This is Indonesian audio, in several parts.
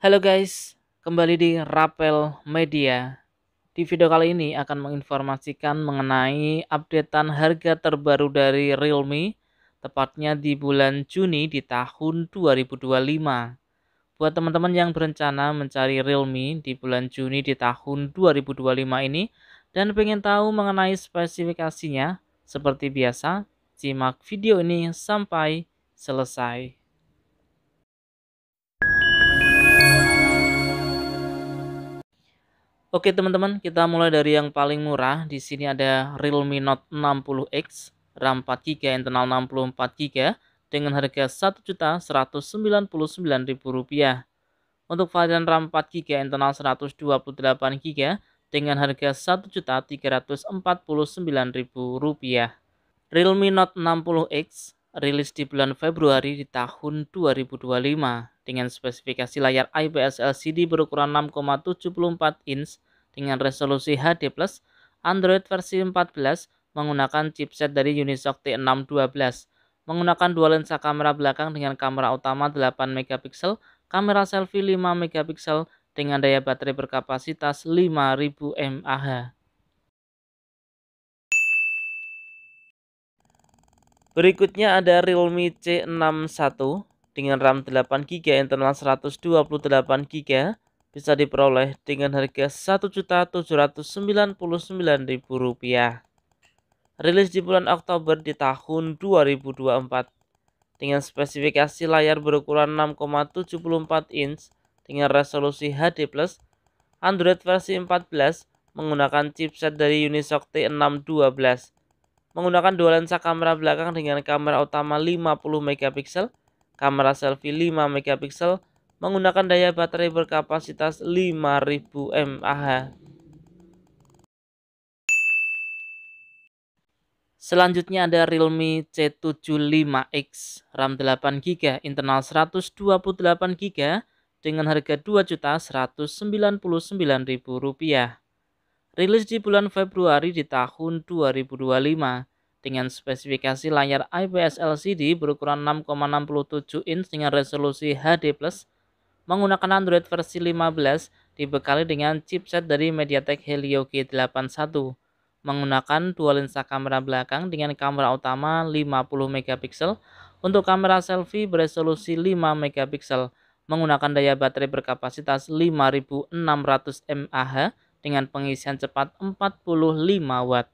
Halo guys, kembali di Rapel Media. Di video kali ini akan menginformasikan mengenai updatean harga terbaru dari Realme, tepatnya di bulan Juni di tahun 2025. Buat teman-teman yang berencana mencari Realme di bulan Juni di tahun 2025 ini dan pengen tahu mengenai spesifikasinya, seperti biasa, simak video ini sampai selesai. Oke teman-teman, kita mulai dari yang paling murah. Di sini ada Realme Note 60X, RAM 4 GB, internal 64 GB dengan harga Rp1.199.000. Untuk varian RAM 4 GB, internal 128 GB dengan harga Rp1.349.000. Realme Note 60X rilis di bulan Februari di tahun 2025 dengan spesifikasi layar IPS LCD berukuran 6,74 inch dengan resolusi HD+, Android versi 14 menggunakan chipset dari Unisoc T612, menggunakan dua lensa kamera belakang dengan kamera utama 8 megapiksel, kamera selfie 5 megapiksel dengan daya baterai berkapasitas 5000 mAh. Berikutnya ada Realme C61 dengan RAM 8 GB, internal 128 GB, bisa diperoleh dengan harga Rp1.799.000. Rilis di bulan Oktober di tahun 2024 dengan spesifikasi layar berukuran 6,74 inch dengan resolusi HD+, Android versi 14 menggunakan chipset dari Unisoc T612, menggunakan dua lensa kamera belakang dengan kamera utama 50 megapiksel, kamera selfie 5 megapiksel, menggunakan daya baterai berkapasitas 5000 mAh. Selanjutnya ada Realme C75X, RAM 8 GB, internal 128 GB dengan harga Rp2.199.000. Rilis di bulan Februari di tahun 2025 dengan spesifikasi layar IPS LCD berukuran 6,67 inch dengan resolusi HD+, menggunakan Android versi 15, dibekali dengan chipset dari MediaTek Helio G81, menggunakan dua lensa kamera belakang dengan kamera utama 50 megapiksel, untuk kamera selfie beresolusi 5 megapiksel, menggunakan daya baterai berkapasitas 5600 mAh dengan pengisian cepat 45 watt.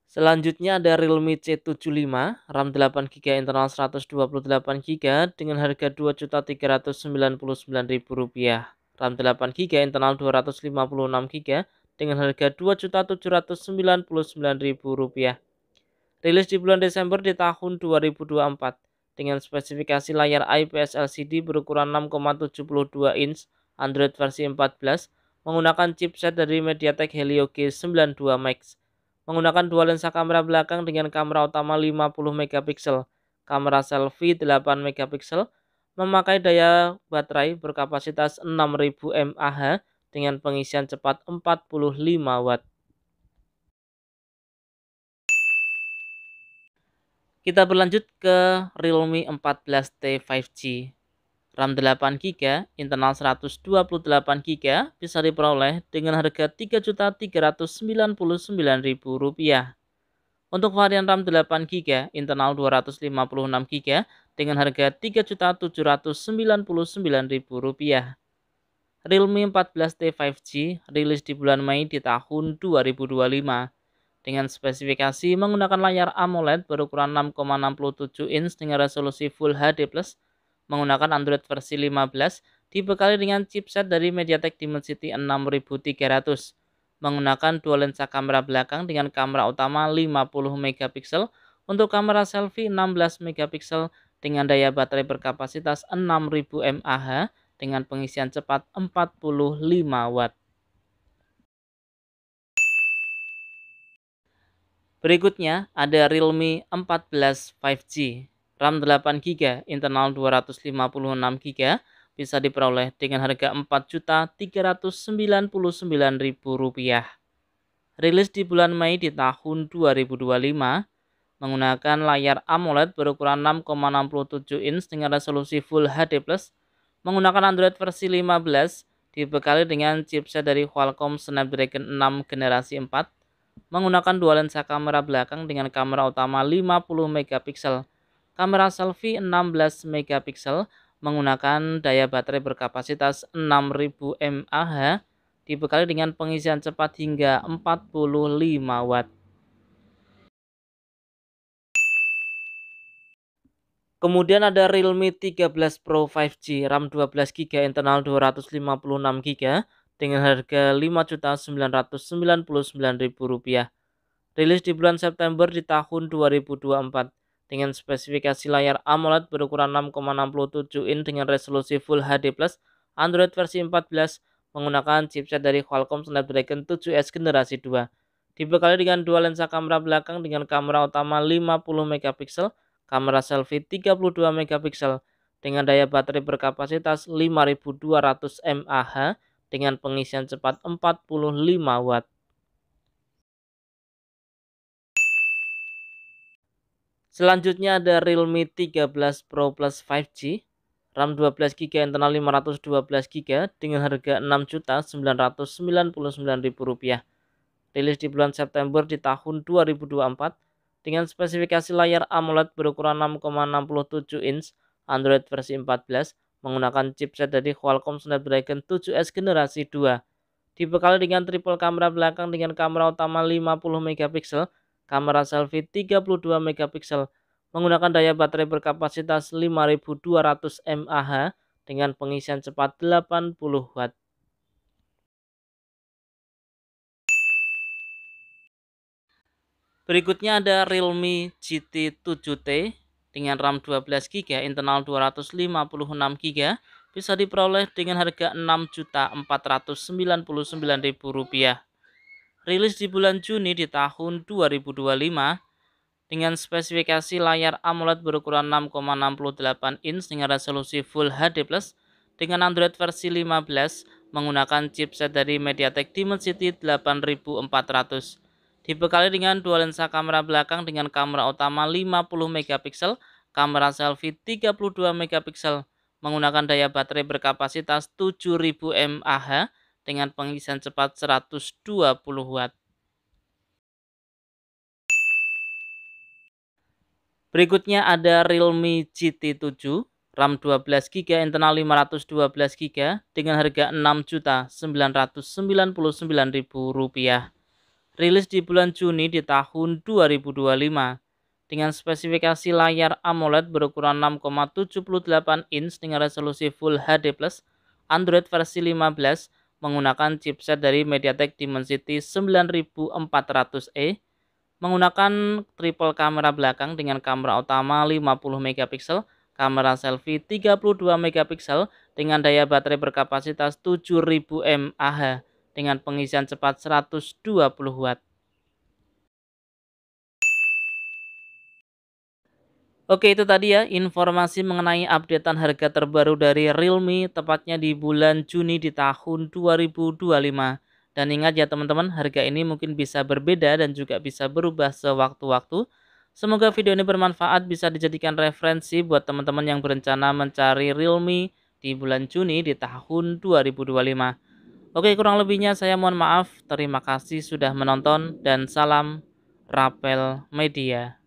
Selanjutnya ada Realme C75, RAM 8 GB, internal 128 GB dengan harga Rp2.399.000. RAM 8 GB, internal 256 GB dengan harga Rp2.799.000. Rilis di bulan Desember di tahun 2024 dengan spesifikasi layar IPS LCD berukuran 6,72 inch, Android versi 14, menggunakan chipset dari MediaTek Helio G92 Max, menggunakan dua lensa kamera belakang dengan kamera utama 50 megapiksel, kamera selfie 8 megapiksel, memakai daya baterai berkapasitas 6000 mAh dengan pengisian cepat 45 watt. Kita berlanjut ke Realme 14T 5G. RAM 8 GB, internal 128 GB, bisa diperoleh dengan harga Rp3.399.000. Untuk varian RAM 8 GB, internal 256 GB dengan harga Rp3.799.000. Realme 14T 5G rilis di bulan Mei di tahun 2025 dengan spesifikasi menggunakan layar AMOLED berukuran 6,67 inch dengan resolusi Full HD+, menggunakan Android versi 15, dibekali dengan chipset dari MediaTek Dimensity 6300, menggunakan dua lensa kamera belakang dengan kamera utama 50 megapiksel, untuk kamera selfie 16 megapiksel dengan daya baterai berkapasitas 6000 mAh dengan pengisian cepat 45 watt. Berikutnya ada Realme 14 5G, RAM 8 GB, internal 256 GB, bisa diperoleh dengan harga Rp4.399.000. Rilis di bulan Mei di tahun 2025 menggunakan layar AMOLED berukuran 6,67 inch dengan resolusi Full HD+, menggunakan Android versi 15, dibekali dengan chipset dari Qualcomm Snapdragon 6 generasi 4, menggunakan dua lensa kamera belakang dengan kamera utama 50 megapiksel, kamera selfie 16 megapiksel, menggunakan daya baterai berkapasitas 6000 mAh, dibekali dengan pengisian cepat hingga 45 watt. Kemudian ada Realme 13 Pro 5G, RAM 12 GB, internal 256 GB dengan harga Rp5.999.000. Rilis di bulan September di tahun 2024 dengan spesifikasi layar AMOLED berukuran 6,67 inch dengan resolusi Full HD+, Android versi 14, menggunakan chipset dari Qualcomm Snapdragon 7S generasi 2. Dibekali dengan dua lensa kamera belakang dengan kamera utama 50 megapiksel, kamera selfie 32 megapiksel dengan daya baterai berkapasitas 5200 mAh dengan pengisian cepat 45 watt. Selanjutnya ada Realme 13 Pro Plus 5G, RAM 12 GB, internal 512 GB dengan harga Rp6.999.000. Rilis di bulan September di tahun 2024 dengan spesifikasi layar AMOLED berukuran 6,67 inch, Android versi 14, menggunakan chipset dari Qualcomm Snapdragon 7S generasi 2. Dibekali dengan triple kamera belakang dengan kamera utama 50 megapiksel, kamera selfie 32 megapiksel, menggunakan daya baterai berkapasitas 5200 mAh dengan pengisian cepat 80 watt. Berikutnya ada Realme GT 7T dengan RAM 12 GB, internal 256 GB, bisa diperoleh dengan harga Rp6.499.000. Rilis di bulan Juni di tahun 2025 dengan spesifikasi layar AMOLED berukuran 6,68 inch dengan resolusi Full HD+, dengan Android versi 15, menggunakan chipset dari MediaTek Dimensity 8400. Dibekali dengan dua lensa kamera belakang dengan kamera utama 50 megapiksel, kamera selfie 32 megapiksel, menggunakan daya baterai berkapasitas 7000 mAh dengan pengisian cepat 120 watt. Berikutnya ada Realme GT 7, RAM 12 GB, internal 512 GB dengan harga Rp6.999.000. Rilis di bulan Juni di tahun 2025 dengan spesifikasi layar AMOLED berukuran 6,78 inch dengan resolusi Full HD+, Android versi 15, menggunakan chipset dari MediaTek Dimensity 9400E, menggunakan triple kamera belakang dengan kamera utama 50 megapiksel, kamera selfie 32 megapiksel dengan daya baterai berkapasitas 7000 mAh dengan pengisian cepat 120 watt. Oke, itu tadi ya informasi mengenai updatean harga terbaru dari Realme tepatnya di bulan Juni di tahun 2025. Dan ingat ya teman-teman, harga ini mungkin bisa berbeda dan juga bisa berubah sewaktu-waktu. Semoga video ini bermanfaat, bisa dijadikan referensi buat teman-teman yang berencana mencari Realme di bulan Juni di tahun 2025. Oke, kurang lebihnya saya mohon maaf. Terima kasih sudah menonton dan salam Rapel Media.